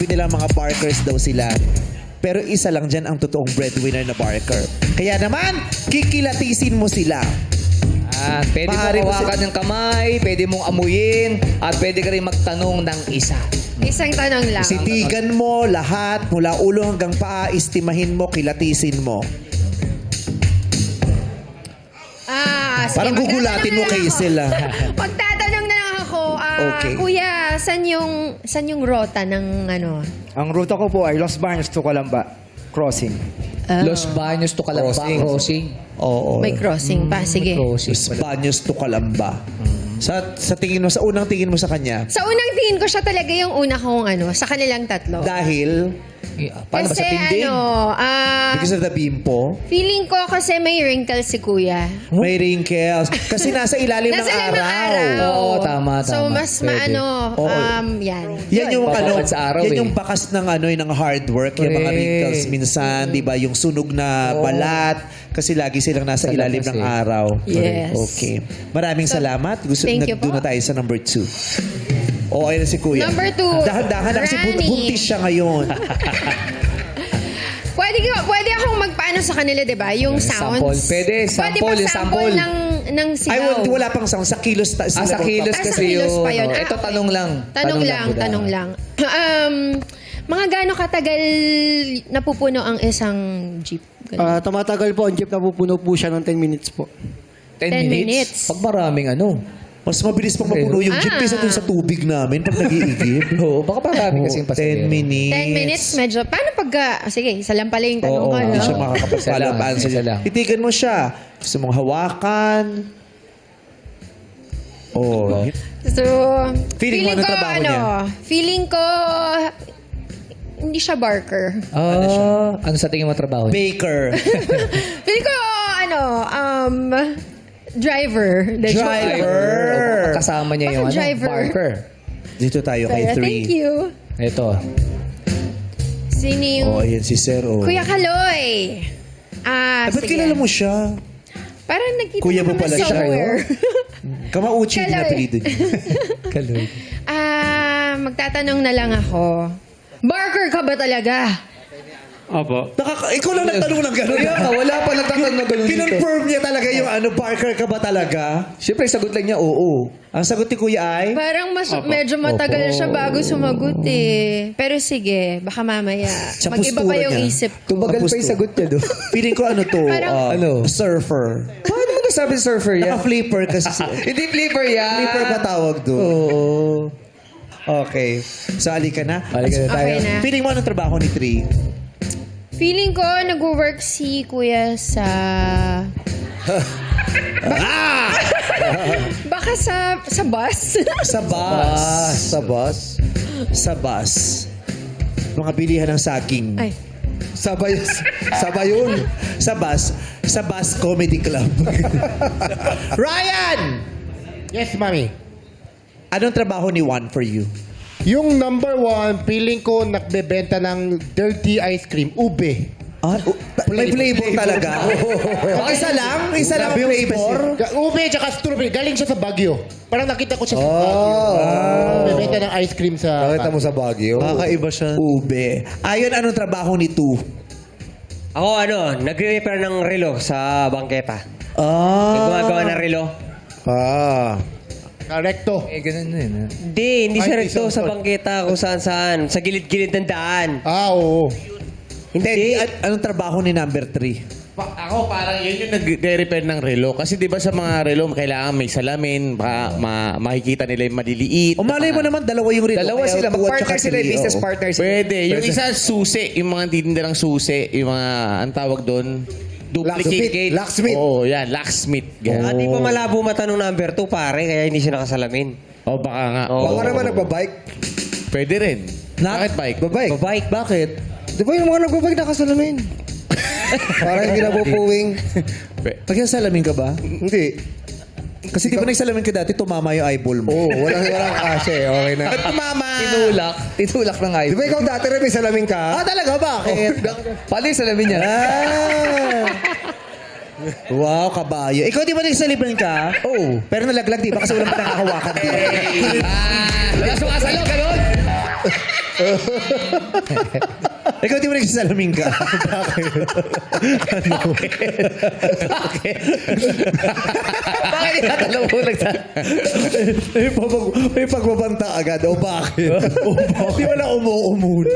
nila mga barkers daw sila. Pero isa lang dyan ang totoong breadwinner na barker. Kaya naman, kikilatisin mo sila. Pwede Maaari mo mong hawakan ng kamay, pwede mong amuyin, at pwede ka rin magtanong ng isa. Isang tanong lang. Sitigan mo lahat, mula ulo hanggang paa, istimahin mo, kilatisin mo. Sige, Parang gugulatin mo kay sila. Magtatanong na lang ako. Okay. Kuya, saan yung rota ng ano? Ang ruta ko po ay Los Baños to Calamba. Crossing. Los Baños to Calamba. Crossing. Oo. May crossing pa. Sige. Crossing. Baños to Calamba. Sa tingin mo, sa unang tingin mo sa kanya, Sa unang tingin ko siya talaga yung una kong sa kanilang tatlo. dahil, Paano ba Kasi sa tindi? because of the bimpo, feeling ko kasi may wrinkles si kuya. may wrinkles. Kasi nasa ilalim ng Nasa ilalim ng araw. araw. Oo, tama. So, mas Pwede. Oo. yan. Yan yung Bababad sa araw, yan eh. yung bakas ng ng hard work, yung mga Correct. wrinkles minsan, 'di ba? Yung sunog na balat kasi lagi silang nasa Talaga ilalim ng kasi. araw. Yes. Okay. Maraming salamat. Gusto thank you doon po. na tayo sa number 2. O, ayun na si Kuya. Number 2, Dahan-dahan na kasi Rani. buntis siya ngayon. Pwede akong magpaano sa kanila, 'di ba? Yung sounds. Sample. Pwede, sample, Pwede yung pa sample sample. ng sigaw. Ay, wala pang sound. Sa kilos. Sa kilos Sa kasi kilos yun. pa yun. Ito, Okay. tanong lang. Tanong lang. Mga gaano katagal napupuno ang isang jeep? Ganun. Tumatagal po, ang jeep napupuno po siya ng 10 minutes po. 10 10 minutes? minutes. Pag maraming Mas mabilis pang mapuno yung jeep kaysa dun sa tubig namin pag nag-iigib. Oo, baka maraming kasing 10 pasahero. minutes. 10 minutes, medyo. Paano pag... sige, isa lang pala yung tanong Oo, ko. Hindi No? siya makakapagpalap Isa answer. lang. Titigan mo siya. Gusto mong hawakan. Oh. So, Feeling mo, anong ko, trabaho niya? feeling ko, hindi siya barker. Ano sa tingin mo trabaho? Baker. Feeling ko, driver. The Driver. Kasama niya yung Bakit driver? barker. Dito tayo kay Kaya, 3. thank you. Ito. Sino yung... Oh, ayan si Sir. Oh. Kuya Kaloy. Ba't kilala mo siya? Parang nagkita Kuya mo naman pala siya somewhere. Kamauchi din Kaloy. apelido niya. Kaloy. Magtatanong na lang ako. Barker ka ba talaga? Opo. Ikaw lang nagtanong ng gano'n. Kaya ka, wala pa nagtatanong na ganun dito. Kinonfirm niya talaga yung Barker ka ba talaga? Siyempre, sagot lang niya, oo. Ang sagot ni Kuya ay? Parang medyo matagal siya bago sumagot eh. Pero sige, baka mamaya. Sa Mag-iba pa postura yung niya. isip ko. Tumagal pa yung sagot niya doon. Feeling ko ano to? Parang- Ano? Surfer. Paano mo nasabi surfer yan? Naka-flipper kasi. Hindi flipper yan. Flipper ba tawag doon? Oo. Okay. So, alika na. Halika na tayo. Okay na. Feeling mo anong trabaho ni Tree? Feeling ko, nag-work si Kuya sa... Baka sa bus. Sa bus. Sa bus. Sa bus. Mga bilihan ng saging. Ay. Sabay yun. Sa bus. Sa bus comedy club. Ryan! Yes, mami. Anong trabaho ni Juan for you? Yung number 1, feeling ko nagbebenta ng dirty ice cream, ube. May flavor talaga. Isa lang? Isa lang ang flavor? Ube tsaka strawberry. Galing siya sa Baguio. Parang nakita ko siya sa Baguio. Nagbebenta ng ice cream sa... Nakita mo sa Baguio? Kakaiba siya. Ube. Ayon, anong trabaho ni Tu? Ako nagre-repair ng relo sa bangketa. Gumagawa ng relo. Recto. Ganun na yun. Hindi siya Ay, rito isang sa tol. bangketa kung saan. Sa gilid-gilid ng daan. Oo. Hindi. Anong trabaho ni number 3? Ako parang yun yung nag-repair ng relo. Kasi di ba sa mga relo, kailangan may salamin, makikita nila yung maliliit. O malay mo naman, dalawa yung relo. Dalawa Kaya sila. two at Mag-partner saka sila. three, Business oo. partner sila. Pwede. Yung isa susi, yung mga titinda ng susi, yung mga, ang tawag doon, duplicate gate. Locksmith. Oo, yan, locksmith. Ganun. Di pa malabo mata nung number 2, pare, kaya hindi siya nakasalamin. O baka nga. Baka naman nagbabike. Pwede rin. Bakit bike? Babike. Babike. Bakit? Di ba yung mga nagbabike nakasalamin? Para hindi napupuwing. Nagsasalamin ka ba? Hindi. Kasi di ba nagsalamin ka dati, tumama yung eyeball mo. Oo, walang kasi. Okay na. Ba't mama? Tinulak ng Di iPhone. ba ikaw dati rin may salamin ka? Talaga? Bakit? Paano yung salamin niya? Wow, kabayo. Ikaw di ba nagsalipan ka? Oo. Pero nalaglag di ba? Kasi walang pinakahawakan. Wala sumasalo, ganun. Ikaw di mo nagsasalamin ka. Bakit tinatanong mo may pagbabanta agad. O bakit? Di wala umuo muna.